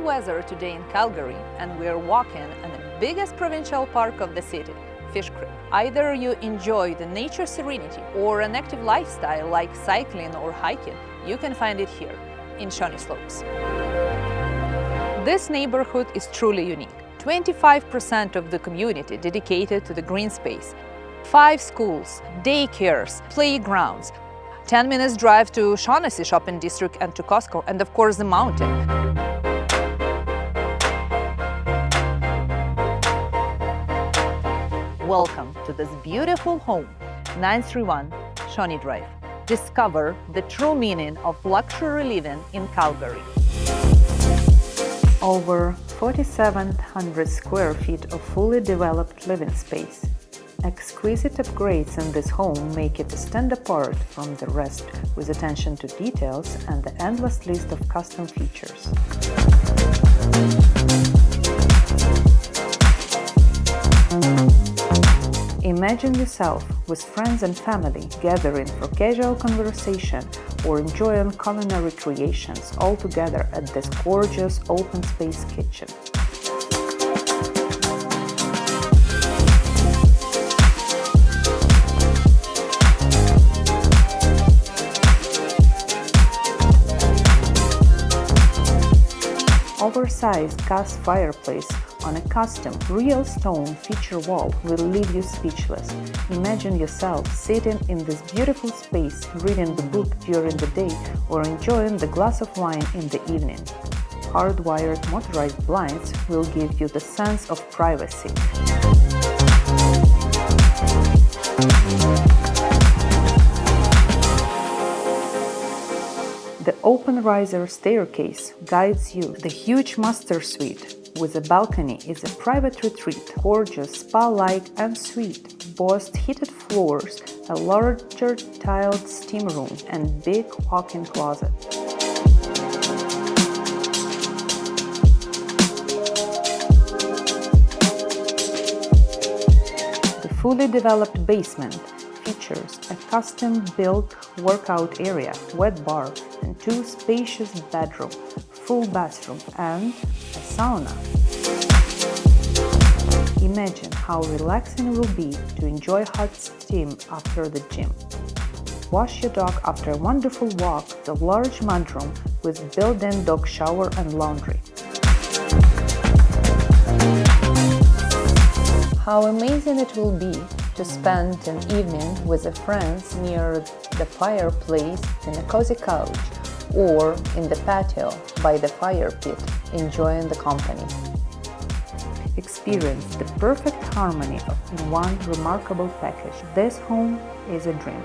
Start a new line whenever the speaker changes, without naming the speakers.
weather today in Calgary, and we're walking in the biggest provincial park of the city, Fish Creek. Either you enjoy the nature serenity or an active lifestyle like cycling or hiking, you can find it here in Shawnee Slopes. This neighborhood is truly unique. 25% of the community dedicated to the green space. 5 schools, daycares, playgrounds, 10 minutes drive to Shawnee shopping district and to Costco, and of course the mountain. Welcome to this beautiful home, 931 Shawnee Drive. Discover the true meaning of luxury living in Calgary. Over 4,700 square feet of fully developed living space. Exquisite upgrades in this home make it stand apart from the rest with attention to details and the endless list of custom features. Imagine yourself with friends and family gathering for casual conversation or enjoying culinary creations all together at this gorgeous open space kitchen. Oversized cast fireplace on a custom real stone feature wall will leave you speechless. Imagine yourself sitting in this beautiful space, reading the book during the day or enjoying the glass of wine in the evening. Hardwired motorized blinds will give you the sense of privacy. The open riser staircase guides you. The huge master suite with a balcony is a private retreat, gorgeous, spa-like and suite, boasts heated floors, a larger tiled steam room and big walk-in closet. The fully developed basement features a custom-built workout area, wet bar, and 2 spacious bedrooms, full bathroom, and a sauna. Imagine how relaxing it will be to enjoy hot steam after the gym. Wash your dog after a wonderful walk, the large mudroom with built-in dog shower and laundry. How amazing it will be to spend an evening with friends near the fireplace in a cozy couch or in the patio by the fire pit, enjoying the company. Experience the perfect harmony in one remarkable package. This home is a dream.